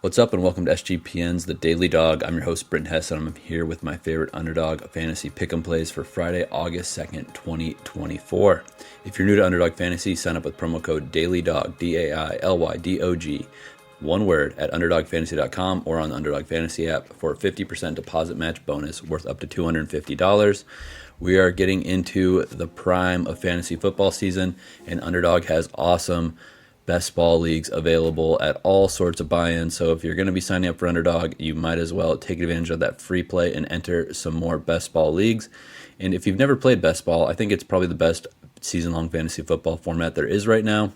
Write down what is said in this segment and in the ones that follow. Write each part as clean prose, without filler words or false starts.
What's up, and welcome to SGPN's The Daily Dog. I'm your host, Brent Hess, and I'm here with my favorite Underdog fantasy pick'em plays for Friday, August 2nd, 2024. If you're new to Underdog Fantasy, sign up with promo code DAILYDOG, DAILYDOG, one word, at UnderdogFantasy.com or on the Underdog Fantasy app for a 50% deposit match bonus worth up to $250. We are getting into the prime of fantasy football season, and Underdog has awesome best ball leagues available at all sorts of buy-ins. So if you're going to be signing up for Underdog, you might as well take advantage of that free play and enter some more best ball leagues. And if you've never played best ball, I think it's probably the best season-long fantasy football format there is right now.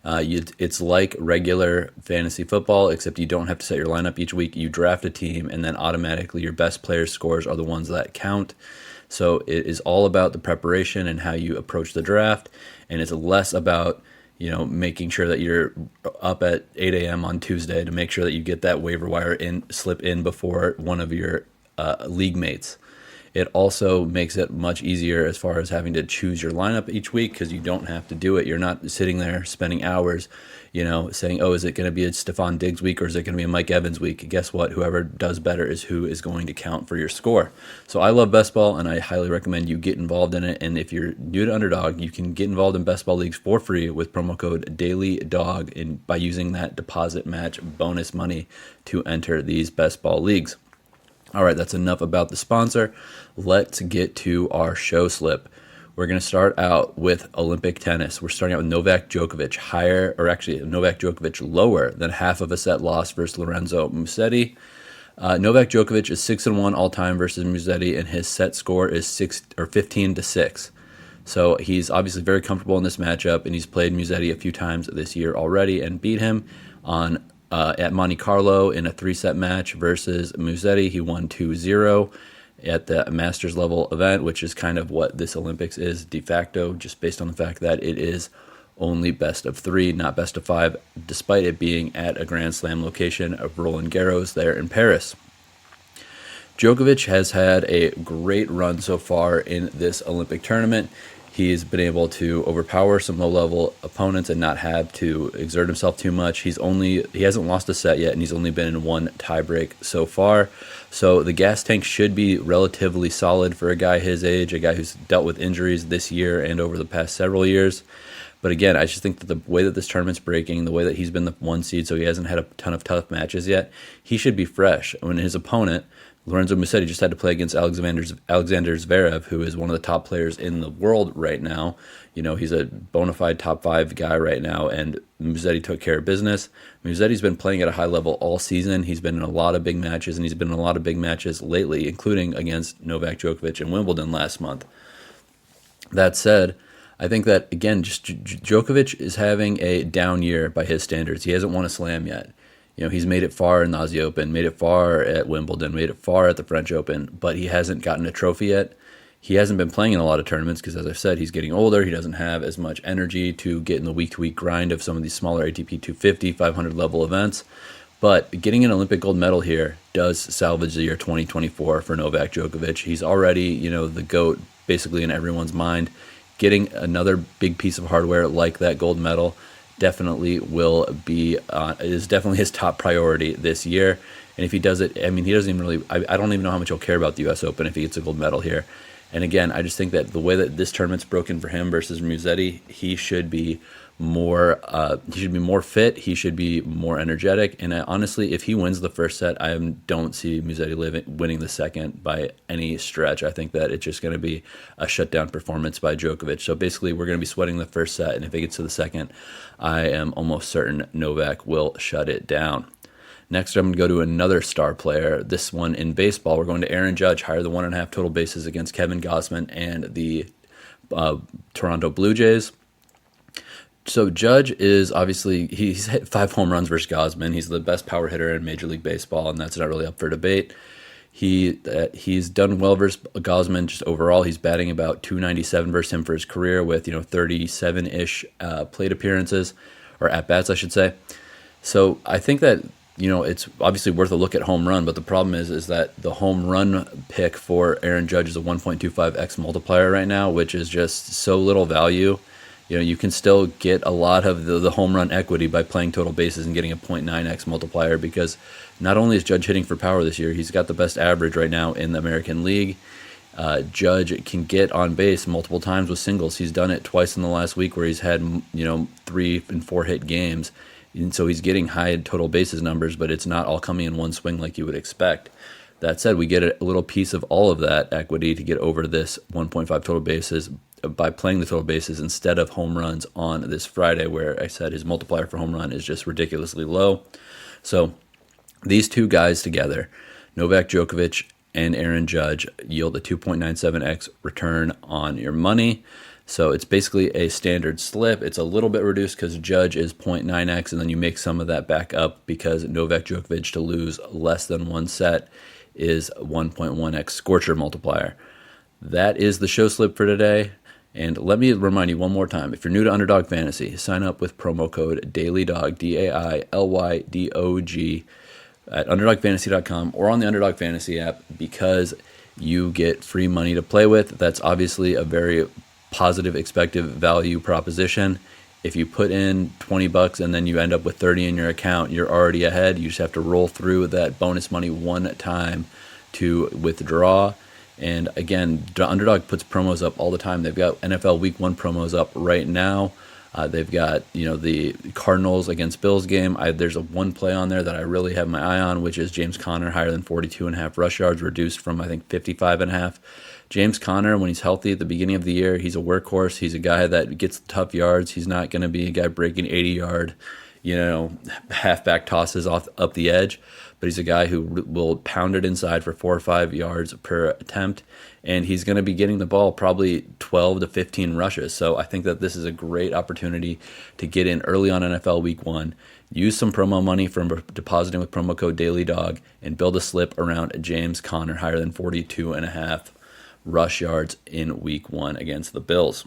It's like regular fantasy football, except you don't have to set your lineup each week. You draft a team, and then automatically your best players' scores are the ones that count. So it is all about the preparation and how you approach the draft, and it's less about making sure that you're up at 8 a.m. on Tuesday to make sure that you get that waiver wire slip in before one of your league mates. It also makes it much easier as far as having to choose your lineup each week because you don't have to do it. You're not sitting there spending hours, saying, oh, is it going to be a Stephon Diggs week or is it going to be a Mike Evans week? Guess what? Whoever does better is who is going to count for your score. So I love best ball, and I highly recommend you get involved in it. And if you're new to Underdog, you can get involved in best ball leagues for free with promo code DAILYDOG by using that deposit match bonus money to enter these best ball leagues. All right, that's enough about the sponsor. Let's get to our show slip. We're going to start out with Olympic tennis. We're starting out with Novak Djokovic Novak Djokovic lower than half of a set loss versus Lorenzo Musetti. Novak Djokovic is 6-1 all time versus Musetti, and his set score is 15-6. So he's obviously very comfortable in this matchup, and he's played Musetti a few times this year already and beat him at Monte Carlo in a 3-set match versus Musetti. He won 2-0 at the Masters level event, which is kind of what this Olympics is de facto, just based on the fact that it is only best of 3, not best of 5, despite it being at a Grand Slam location of Roland Garros there in Paris. Djokovic has had a great run so far in this Olympic tournament. He's been able to overpower some low-level opponents and not have to exert himself too much. He hasn't lost a set yet, and he's only been in one tiebreak so far. So the gas tank should be relatively solid for a guy his age, a guy who's dealt with injuries this year and over the past several years. But again, I just think that the way that this tournament's breaking, the way that he's been the 1 seed, so he hasn't had a ton of tough matches yet, he should be fresh. When his opponent, Lorenzo Musetti, just had to play against Alexander Zverev, who is one of the top players in the world right now. He's a bona fide top 5 guy right now, and Musetti took care of business. Musetti's been playing at a high level all season. He's been in a lot of big matches, and he's been in a lot of big matches lately, including against Novak Djokovic in Wimbledon last month. That said, I think that, again, just Djokovic is having a down year by his standards. He hasn't won a slam yet. He's made it far in the Aussie Open, made it far at Wimbledon, made it far at the French Open, but he hasn't gotten a trophy yet. He hasn't been playing in a lot of tournaments because, as I've said, he's getting older. He doesn't have as much energy to get in the week-to-week grind of some of these smaller ATP 250, 500 level events. But getting an Olympic gold medal here does salvage the year 2024 for Novak Djokovic. He's already, the GOAT basically in everyone's mind. Getting another big piece of hardware like that gold medal definitely will be is definitely his top priority this year. And if he does it, he doesn't even really, I don't even know how much he'll care about the U.S. Open if he gets a gold medal here. And again, I just think that the way that this tournament's broken for him versus Musetti, he should be more fit, he should be more energetic. And honestly, if he wins the first set, I don't see Musetti winning the second by any stretch. I think that it's just going to be a shutdown performance by Djokovic. So basically, we're going to be sweating the first set, and if it gets to the second, I am almost certain Novak will shut it down. Next, I'm going to go to another star player. This one in baseball, we're going to Aaron Judge, higher than 1.5 total bases against Kevin Gausmann and the Toronto Blue Jays. So Judge is obviously, he's hit 5 home runs versus Gausmann. He's the best power hitter in Major League Baseball, and that's not really up for debate. He's done well versus Gausmann just overall. He's batting about .297 versus him for his career with 37-ish plate appearances, or at-bats, I should say. So I think that it's obviously worth a look at home run, but the problem is that the home run pick for Aaron Judge is a 1.25x multiplier right now, which is just so little value. you can still get a lot of the home run equity by playing total bases and getting a 0.9x multiplier, because not only is Judge hitting for power this year, he's got the best average right now in the American League. Judge can get on base multiple times with singles. He's done it twice in the last week where he's had 3 and 4 hit games, and so he's getting high total bases numbers, but it's not all coming in one swing like you would expect. That said, we get a little piece of all of that equity to get over this 1.5 total bases by playing the total bases instead of home runs on this Friday, where I said his multiplier for home run is just ridiculously low. So these two guys together, Novak Djokovic and Aaron Judge, yield a 2.97x return on your money. So it's basically a standard slip. It's a little bit reduced because Judge is 0.9x, and then you make some of that back up because Novak Djokovic to lose less than one set is 1.1x scorcher multiplier. That is the show slip for today. And let me remind you one more time, if you're new to Underdog Fantasy, sign up with promo code DAILYDOG, DAILYDOG, at UnderdogFantasy.com or on the Underdog Fantasy app, because you get free money to play with. That's obviously a very positive expected value proposition. If you put in $20 and then you end up with 30 in your account, you're already ahead. You just have to roll through that bonus money one time to withdraw. And again, Underdog puts promos up all the time. They've got NFL Week 1 promos up right now. They've got the Cardinals against Bills game. There's one play on there that I really have my eye on, which is James Conner higher than 42.5 rush yards, reduced from I think 55.5. James Conner, when he's healthy at the beginning of the year, he's a workhorse. He's a guy that gets tough yards. He's not going to be a guy breaking 80-yard, halfback tosses up the edge. But he's a guy who will pound it inside for 4 or 5 yards per attempt, and he's going to be getting the ball probably 12 to 15 rushes. So I think that this is a great opportunity to get in early on NFL Week 1, use some promo money from depositing with promo code DAILYDOG, and build a slip around James Conner higher than 42.5 rush yards in Week 1 against the Bills.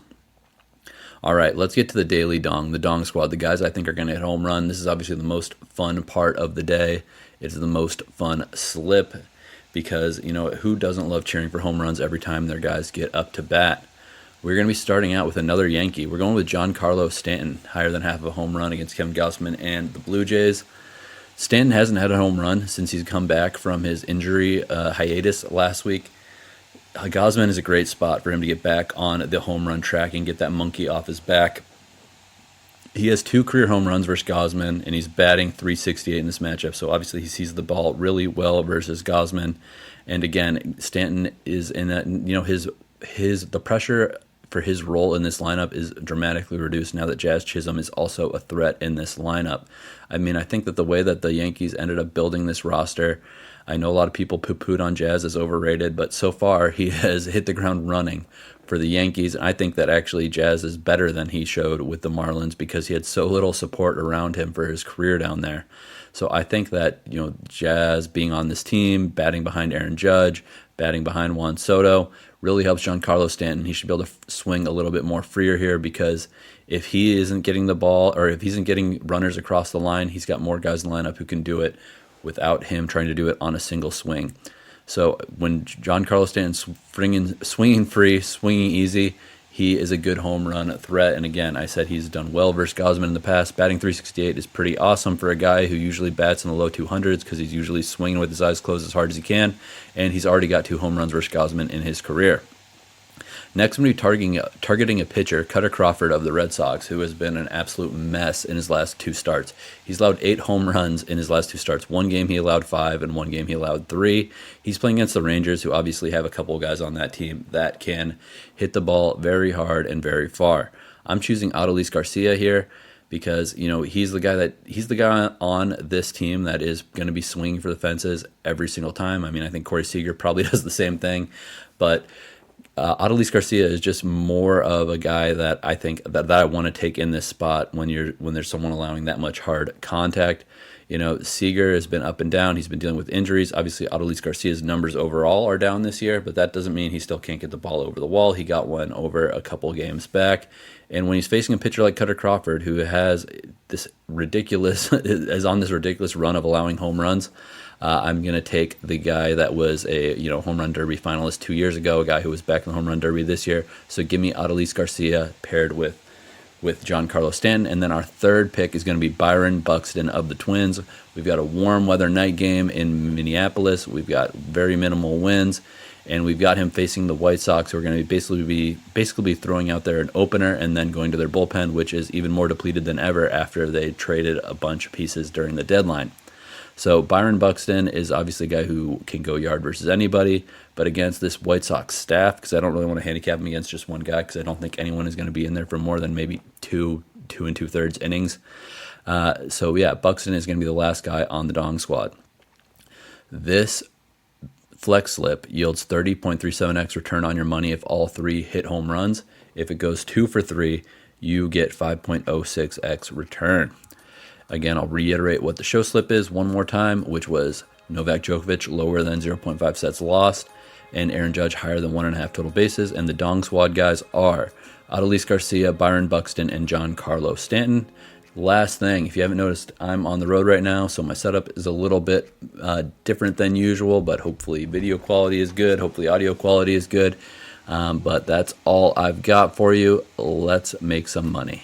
All right, let's get to the Daily Dong, the Dong Squad, the guys I think are going to hit home run. This is obviously the most fun part of the day. It's the most fun slip because, who doesn't love cheering for home runs every time their guys get up to bat? We're going to be starting out with another Yankee. We're going with Giancarlo Stanton, higher than half of a home run against Kevin Gausmann and the Blue Jays. Stanton hasn't had a home run since he's come back from his injury hiatus last week. Gausmann is a great spot for him to get back on the home run track and get that monkey off his back. He has 2 career home runs versus Gausmann, and he's batting .368 in this matchup. So obviously he sees the ball really well versus Gausmann. And again, Stanton is in that, the pressure for his role in this lineup is dramatically reduced now that Jazz Chisholm is also a threat in this lineup. I think that the way that the Yankees ended up building this roster, I know a lot of people poo-pooed on Jazz as overrated, but so far he has hit the ground running for the Yankees. I think that actually Jazz is better than he showed with the Marlins because he had so little support around him for his career down there. So I think that, Jazz being on this team, batting behind Aaron Judge, batting behind Juan Soto, really helps Giancarlo Stanton. He should be able to swing a little bit more freer here because if he isn't getting the ball or if he isn't getting runners across the line, he's got more guys in the lineup who can do it without him trying to do it on a single swing. So when Giancarlo Stanton's swinging free, swinging easy, he is a good home run threat. And again, I said he's done well versus Gausmann in the past. Batting .368 is pretty awesome for a guy who usually bats in the low 200s because he's usually swinging with his eyes closed as hard as he can. And he's already got 2 home runs versus Gausmann in his career. Next, I'm going to be targeting a pitcher, Cutter Crawford of the Red Sox, who has been an absolute mess in his last 2 starts. He's allowed 8 home runs in his last 2 starts. One game he allowed 5, and one game he allowed 3. He's playing against the Rangers, who obviously have a couple of guys on that team that can hit the ball very hard and very far. I'm choosing Adolis Garcia here because he's the guy on this team that is going to be swinging for the fences every single time. I think Corey Seager probably does the same thing, but Adolis Garcia is just more of a guy that I think that I want to take in this spot when there's someone allowing that much hard contact. Seager has been up and down. He's been dealing with injuries. Obviously, Adolis Garcia's numbers overall are down this year, but that doesn't mean he still can't get the ball over the wall. He got one over a couple games back. And when he's facing a pitcher like Cutter Crawford, who has is on this ridiculous run of allowing home runs, I'm going to take the guy that was a home run derby finalist 2 years ago, a guy who was back in the home run derby this year. So give me Adolis Garcia paired with with Giancarlo Stanton. And then our third pick is going to be Byron Buxton of the Twins. We've got a warm weather night game in Minneapolis. We've got very minimal winds, and we've got him facing the White Sox, who are going to basically be throwing out there an opener and then going to their bullpen, which is even more depleted than ever after they traded a bunch of pieces during the deadline. So Byron Buxton is obviously a guy who can go yard versus anybody, but against this White Sox staff, because I don't really want to handicap him against just one guy, because I don't think anyone is going to be in there for more than maybe two and 2/3 innings. So yeah, Buxton is going to be the last guy on the Dong squad. This flex slip yields 30.37x return on your money if all three hit home runs. If it goes 2 for 3, you get 5.06x return. Again, I'll reiterate what the show slip is one more time, which was Novak Djokovic lower than 0.5 sets lost, and Aaron Judge higher than 1.5 total bases. And the Dong squad guys are Adolis Garcia, Byron Buxton, and Giancarlo Stanton. Last thing, if you haven't noticed, I'm on the road right now, so my setup is a little bit different than usual, but hopefully video quality is good, hopefully audio quality is good. But that's all I've got for you. Let's make some money.